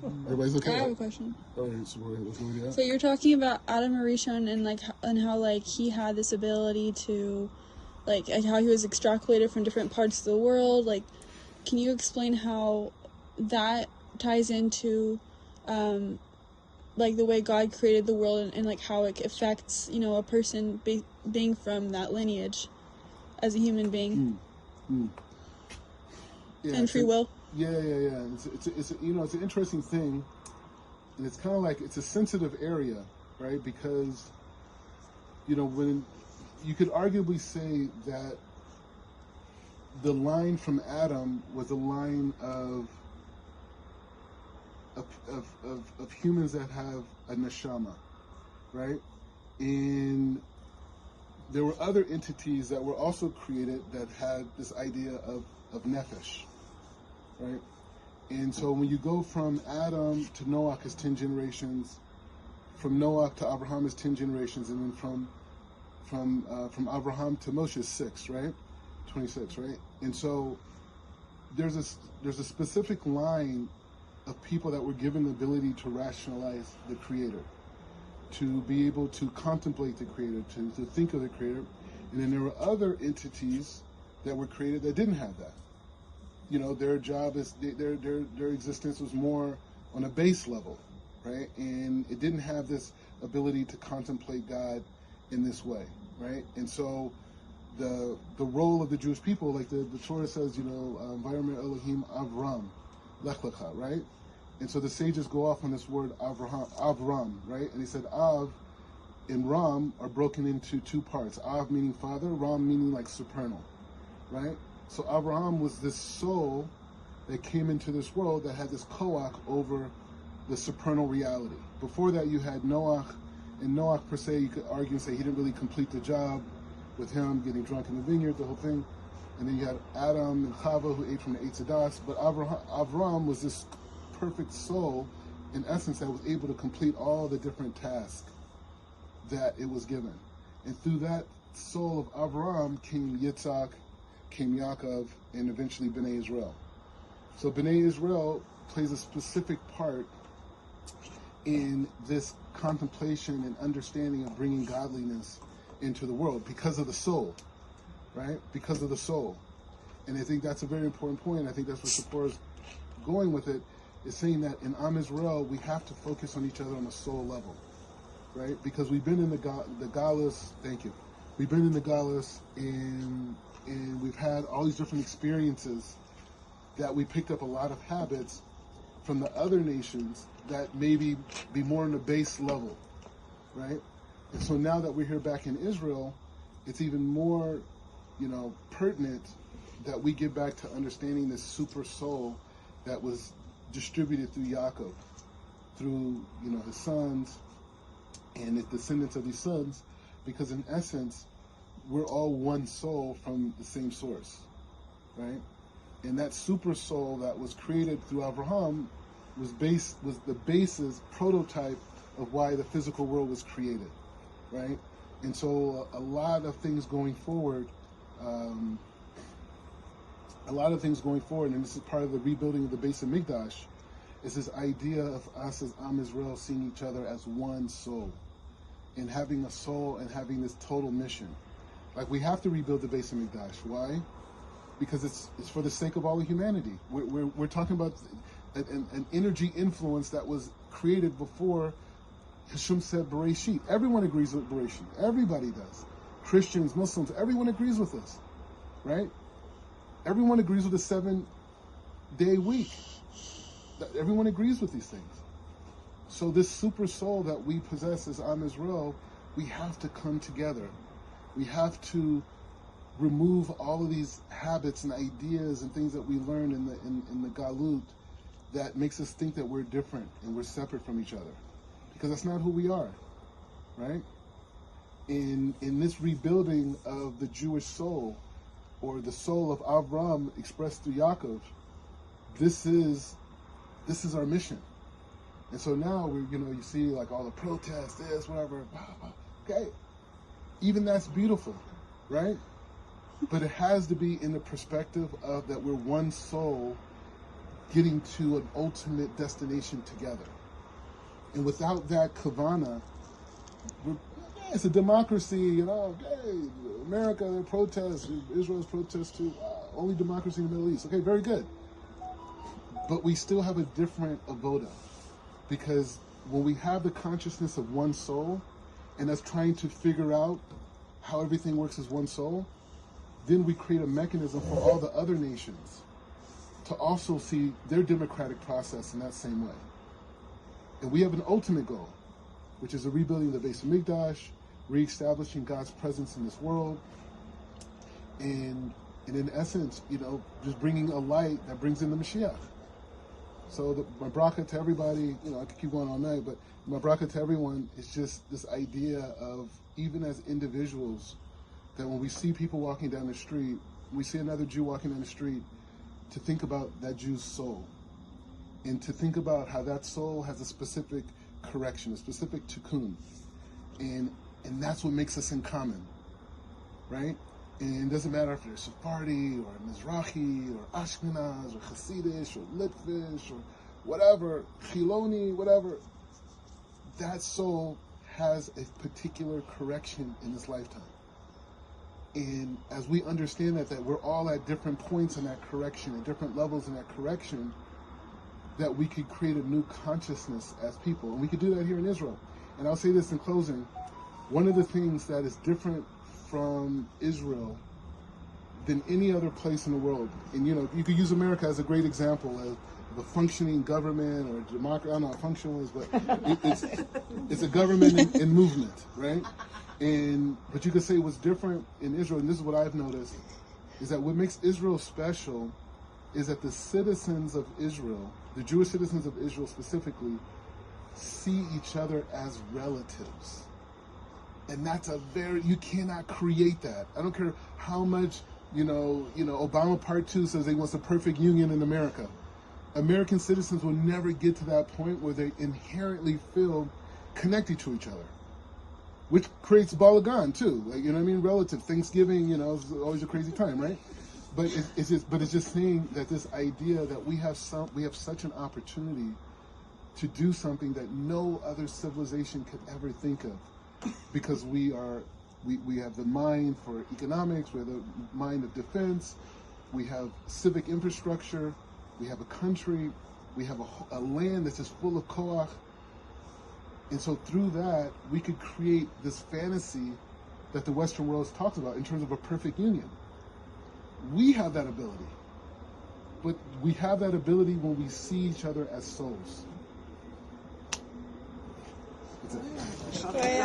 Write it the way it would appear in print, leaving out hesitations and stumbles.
Everybody's okay. I have a question. All right, so let's go with that. So you're talking about Adam Arishon and how like he had this ability to, like how he was extrapolated from different parts of the world. Like, can you explain how that ties into, like the way God created the world and like how it affects a person being from that lineage as a human being Yeah, and free will? Yeah. It's an interesting thing, and it's kind of like it's a sensitive area, right? Because when you could arguably say that the line from Adam was a line of humans that have a neshama, right? And there were other entities that were also created that had this idea of nefesh, right? And so when you go from Adam to Noah is 10 generations, from Noah to Abraham is 10 generations, and then from Abraham to Moshe is 6, right? 26, right? And so there's a specific line of people that were given the ability to rationalize the Creator, to be able to contemplate the Creator, to think of the Creator. And then there were other entities that were created that didn't have that. Their job is their existence was more on a base level, right? And it didn't have this ability to contemplate God in this way, right? And so the role of the Jewish people, like the Torah says, environment Elohim Avram, Lech Lecha, right? And so the sages go off on this word Avram, right? And he said Av and Ram are broken into two parts. Av meaning father, Ram meaning like supernal, right? So Abraham was this soul that came into this world that had this koach over the supernal reality. Before that, you had Noah, and Noah per se, you could argue and say he didn't really complete the job with him getting drunk in the vineyard, the whole thing. And then you had Adam and Chava who ate from the Eitz Hadas. But Avram was this perfect soul, in essence, that was able to complete all the different tasks that it was given. And through that soul of Avram came Yitzhak, came Yaakov, and eventually Bnei Israel. So Bnei Israel plays a specific part in this contemplation and understanding of bringing godliness into the world because of the soul, right? Because of the soul. And I think that's a very important point. I think that's where Sephora is going with it, is saying that in Am Israel, we have to focus on each other on a soul level, right? Because we've been in the Galus, thank you. We've been in the Galus and we've had all these different experiences that we picked up a lot of habits from the other nations that maybe be more on the base level, right? And so now that we're here back in Israel, it's even more, pertinent that we get back to understanding this super soul that was distributed through Yaakov, through, his sons and the descendants of these sons, because in essence, we're all one soul from the same source, right? And that super soul that was created through Abraham was the basis, prototype of why the physical world was created, right? And so a lot of things going forward, and this is part of the rebuilding of the Beis Hamikdash, is this idea of us as Am Israel seeing each other as one soul, and having a soul and having this total mission. Like, we have to rebuild the Beis Hamikdash. Why? Because it's for the sake of all of humanity. We're talking about an energy influence that was created before Hashem said Bereshit. Everyone agrees with Bereshit. Everybody does. Christians, Muslims, everyone agrees with this, right? Everyone agrees with the 7-day week. Everyone agrees with these things. So this super soul that we possess as Am Israel, we have to come together. We have to remove all of these habits and ideas and things that we learned in the Galut that makes us think that we're different and we're separate from each other. Because that's not who we are, right? In this rebuilding of the Jewish soul, or the soul of Avram expressed through Yaakov, this is our mission. And so now you see like all the protests, this, whatever, okay. Even that's beautiful, right? But it has to be in the perspective of that we're one soul getting to an ultimate destination together. And without that kavana, it's a democracy, okay, America, their protests, Israel's protests too, only democracy in the Middle East. Okay, very good. But we still have a different avoda, because when we have the consciousness of one soul, and us trying to figure out how everything works as one soul, then we create a mechanism for all the other nations to also see their democratic process in that same way. And we have an ultimate goal, which is the rebuilding of the Beis Hamikdash, reestablishing God's presence in this world, and in essence, just bringing a light that brings in the Mashiach. So my bracha to everybody, I could keep going all night, but my bracha to everyone is just this idea of, even as individuals, that when we see people walking down the street, we see another Jew walking down the street, to think about that Jew's soul, and to think about how that soul has a specific correction, a specific tikkun, and that's what makes us in common, right? And it doesn't matter if they're Sephardi or Mizrahi or Ashkenaz or Hasidish or Litvish or whatever, Chiloni, whatever. That soul has a particular correction in this lifetime. And as we understand that we're all at different points in that correction, at different levels in that correction, that we could create a new consciousness as people. And we could do that here in Israel. And I'll say this in closing. One of the things that is different from Israel than any other place in the world, and you could use America as a great example of a functioning government or a democracy. I don't know how functional is, but it's a government in movement, right? But you could say what's different in Israel, and this is what I've noticed, is that what makes Israel special is that the citizens of Israel, the Jewish citizens of Israel specifically, see each other as relatives. And that's you cannot create that. I don't care how much, Obama Part 2 says they want the perfect union in America. American citizens will never get to that point where they inherently feel connected to each other, which creates balagan too. Relative. Thanksgiving, is always a crazy time, right? But it's just saying that this idea that we have such an opportunity to do something that no other civilization could ever think of. Because we have the mind for economics, we have the mind of defense, we have civic infrastructure, we have a country, we have a land that's just full of koach. And so through that, we could create this fantasy that the Western world talks about in terms of a perfect union. We have that ability. But we have that ability when we see each other as souls. That's it.